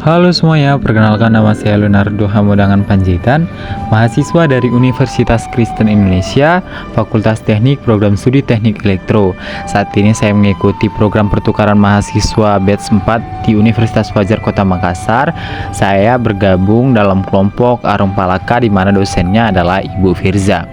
Halo semuanya, perkenalkan nama saya Leonardo Hamodangan Panjaitan, mahasiswa dari Universitas Kristen Indonesia, Fakultas Teknik Program Studi Teknik Elektro. Saat ini saya mengikuti program pertukaran mahasiswa batch 4 di Universitas Fajar Kota Makassar. Saya bergabung dalam kelompok Arung Palaka di mana dosennya adalah Ibu Firza.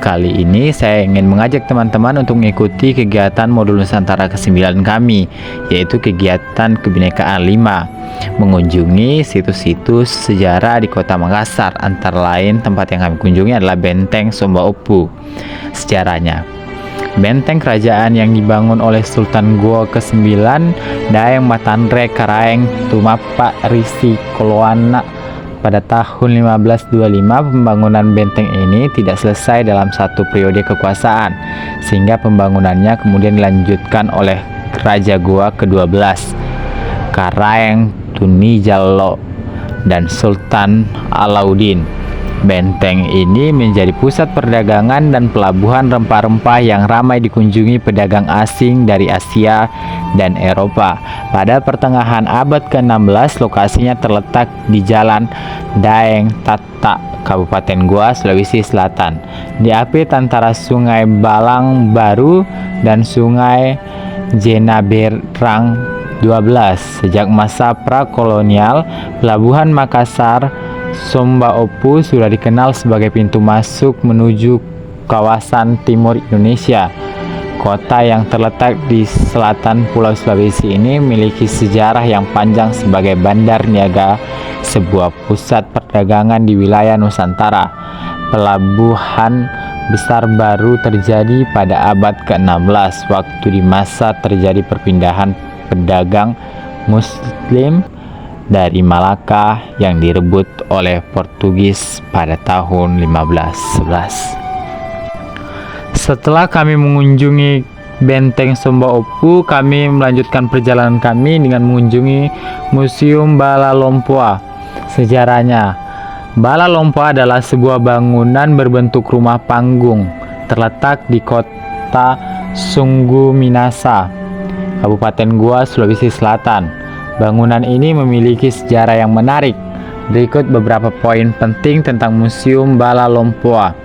Kali ini saya ingin mengajak teman-teman untuk mengikuti kegiatan modul Nusantara ke-9 kami, yaitu kegiatan Kebinekaan 5. Mengunjungi situs-situs sejarah di Kota Makassar. Antara lain tempat yang kami kunjungi adalah Benteng Somba Opu. Sejarahnya, benteng kerajaan yang dibangun oleh Sultan Goa ke-9 Daeng Matanre Karaeng Tumapa Risi Koloana pada tahun 1525. Pembangunan benteng ini tidak selesai dalam satu periode kekuasaan, sehingga pembangunannya kemudian dilanjutkan oleh Raja Goa ke-12 Karaeng Tunijallo dan Sultan Alauddin. Benteng ini menjadi pusat perdagangan dan pelabuhan rempah-rempah yang ramai dikunjungi pedagang asing dari Asia dan Eropa. Pada pertengahan abad ke-16, lokasinya terletak di Jalan Daeng Tata, Kabupaten Goa, Sulawesi Selatan, diapit antara Sungai Balang Baru dan Sungai Jenaberang 12. Sejak masa prakolonial, pelabuhan Makassar Somba Opu sudah dikenal sebagai pintu masuk menuju kawasan timur Indonesia. Kota yang terletak di selatan Pulau Sulawesi ini memiliki sejarah yang panjang sebagai bandar niaga, sebuah pusat perdagangan di wilayah Nusantara. Pelabuhan besar baru terjadi pada abad ke-16, waktu di masa terjadi perpindahan pedagang Muslim dari Malaka yang direbut oleh Portugis pada tahun 1511. Setelah kami mengunjungi Benteng Somba Opu, kami melanjutkan perjalanan kami dengan mengunjungi Museum Bala Lompoa. Sejarahnya, Bala Lompoa adalah sebuah bangunan berbentuk rumah panggung terletak di kota Sunggu Minasa, Kabupaten Goa, Sulawesi Selatan. Bangunan ini memiliki sejarah yang menarik. Berikut beberapa poin penting tentang Museum Bala Lompoa.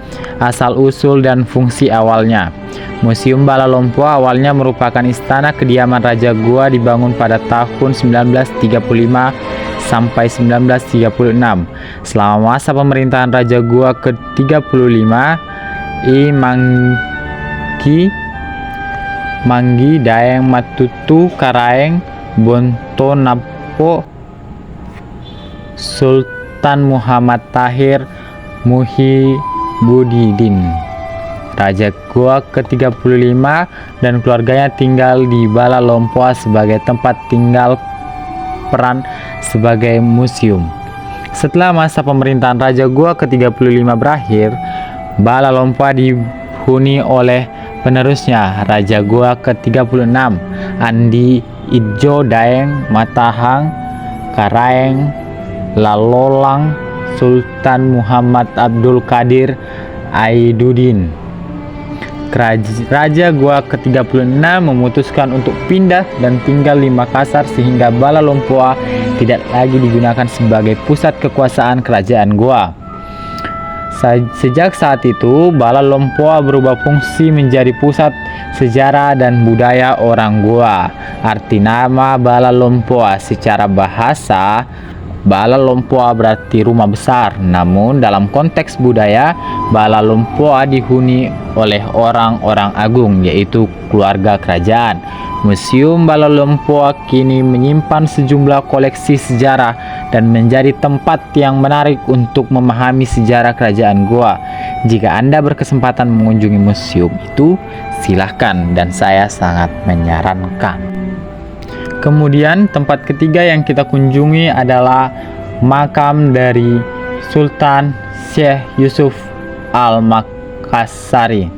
Asal-usul dan fungsi awalnya. Museum Bala Lompoa awalnya merupakan istana kediaman Raja Goa, dibangun pada tahun 1935 sampai 1936. Selama masa pemerintahan Raja Goa ke-35, Manggi Daeng Matutu Karaeng Bonto Napo Sultan Muhammad Tahir Muhibudin Raja Goa ke-35 dan keluarganya tinggal di Bala Lompoa sebagai tempat tinggal peran sebagai museum. Setelah masa pemerintahan Raja Goa ke-35 berakhir, Bala Lompoa dihuni oleh penerusnya, Raja Goa ke-36 Andi Idjo Daeng Matahang Karaeng Lalolang Sultan Muhammad Abdul Qadir Aiduddin. Raja Goa ke-36 memutuskan untuk pindah dan tinggal di Makassar, sehingga Bala Lompoa tidak lagi digunakan sebagai pusat kekuasaan kerajaan Goa. Sejak saat itu, Bala Lompoa berubah fungsi menjadi pusat sejarah dan budaya orang Goa. Arti nama Bala Lompoa secara bahasa, Bala Lompoa berarti rumah besar. Namun dalam konteks budaya, Bala Lompoa dihuni oleh orang-orang agung, yaitu keluarga kerajaan. Museum Bala Lompoa kini menyimpan sejumlah koleksi sejarah dan menjadi tempat yang menarik untuk memahami sejarah kerajaan Goa. Jika Anda berkesempatan mengunjungi museum itu, silahkan, dan saya sangat menyarankan. Kemudian tempat ketiga yang kita kunjungi adalah makam dari Sultan Syekh Yusuf Al-Makassari,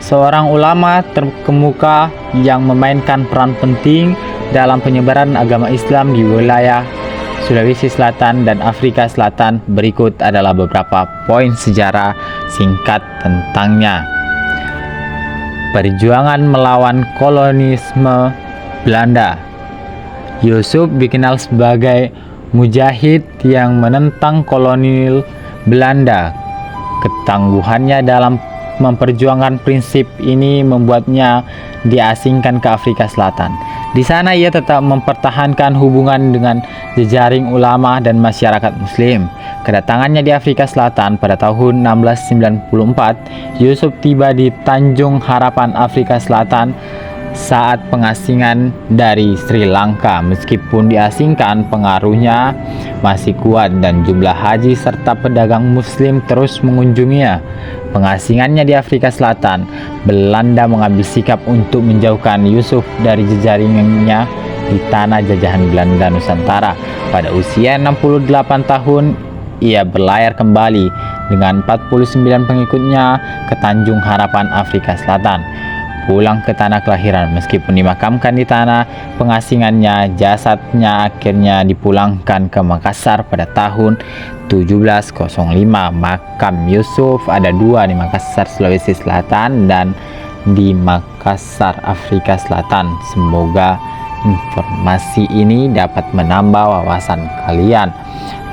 seorang ulama terkemuka yang memainkan peran penting dalam penyebaran agama Islam di wilayah Sulawesi Selatan dan Afrika Selatan. Berikut adalah beberapa poin sejarah singkat tentangnya. Perjuangan melawan kolonisme Belanda. Yusuf dikenal sebagai mujahid yang menentang kolonial Belanda. Ketangguhannya dalam memperjuangkan prinsip ini membuatnya diasingkan ke Afrika Selatan. Di sana ia tetap mempertahankan hubungan dengan jejaring ulama dan masyarakat muslim. Kedatangannya di Afrika Selatan pada tahun 1694, Yusuf tiba di Tanjung Harapan, Afrika Selatan saat pengasingan dari Sri Lanka. Meskipun diasingkan, pengaruhnya masih kuat dan jumlah haji serta pedagang muslim terus mengunjunginya. Pengasingannya di Afrika Selatan, Belanda mengambil sikap untuk menjauhkan Yusuf dari jejaringnya di tanah jajahan Belanda Nusantara. Pada usia 68 tahun, ia berlayar kembali dengan 49 pengikutnya ke Tanjung Harapan, Afrika Selatan, pulang ke tanah kelahiran. Meskipun dimakamkan di tanah pengasingannya, jasadnya akhirnya dipulangkan ke Makassar pada tahun 1705. Makam Yusuf ada dua, di Makassar, Sulawesi Selatan dan di Makassar, Afrika Selatan. Semoga informasi ini dapat menambah wawasan kalian.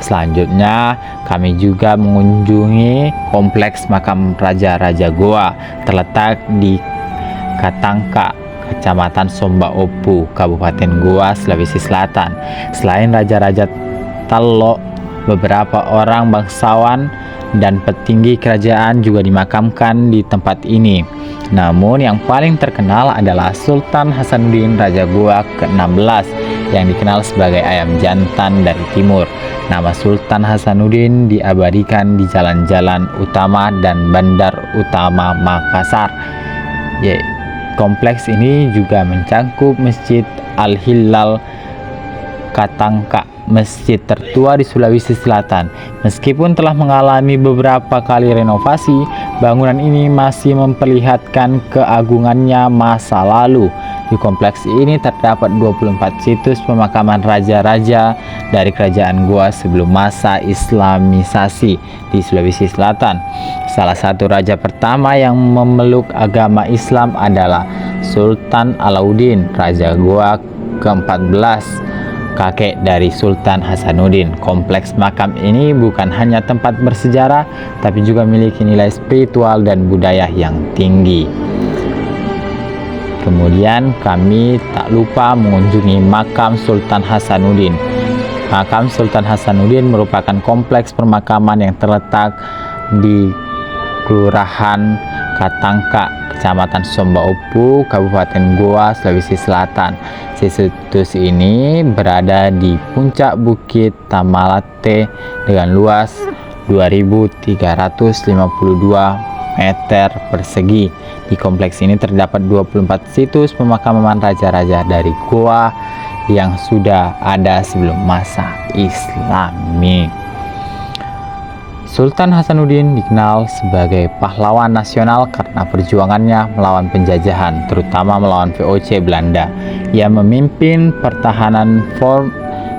Selanjutnya, kami juga mengunjungi kompleks makam Raja-Raja Goa, terletak di Katangka, Kecamatan Somba Opu, Kabupaten Goa, Sulawesi Selatan. Selain Raja-Raja Tallo, beberapa orang bangsawan dan petinggi kerajaan juga dimakamkan di tempat ini. Namun yang paling terkenal adalah Sultan Hasanuddin, Raja Goa ke-16, yang dikenal sebagai ayam jantan dari timur. Nama Sultan Hasanuddin diabadikan di jalan-jalan utama dan bandar utama Makassar. Kompleks ini juga mencangkup Masjid Al-Hilal Katangka, masjid tertua di Sulawesi Selatan. Meskipun telah mengalami beberapa kali renovasi, bangunan ini masih memperlihatkan keagungannya masa lalu. Di kompleks ini terdapat 24 situs pemakaman raja-raja dari kerajaan Goa sebelum masa Islamisasi di Sulawesi Selatan. Salah satu raja pertama yang memeluk agama Islam adalah Sultan Alauddin, Raja Goa ke-14, kakek dari Sultan Hasanuddin. Kompleks makam ini bukan hanya tempat bersejarah, tapi juga memiliki nilai spiritual dan budaya yang tinggi. Kemudian kami tak lupa mengunjungi makam Sultan Hasanuddin. Makam Sultan Hasanuddin merupakan kompleks permakaman yang terletak di Kelurahan Katangka, Kecamatan Somba Opu, Kabupaten Goa, Sulawesi Selatan. Situs ini berada di puncak Bukit Tamalate dengan luas 2.352 meter persegi. Di kompleks ini terdapat 24 situs pemakaman raja-raja dari Goa yang sudah ada sebelum masa Islami. Sultan Hasanuddin dikenal sebagai pahlawan nasional karena perjuangannya melawan penjajahan, terutama melawan VOC Belanda. Ia memimpin pertahanan Fort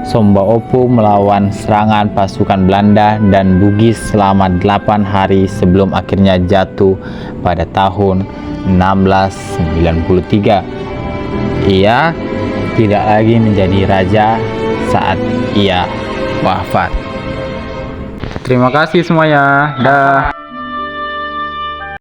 Somba Opu melawan serangan pasukan Belanda dan Bugis selama 8 hari sebelum akhirnya jatuh pada tahun 1693. Ia tidak lagi menjadi raja saat ia wafat. Terima kasih semuanya. Dah.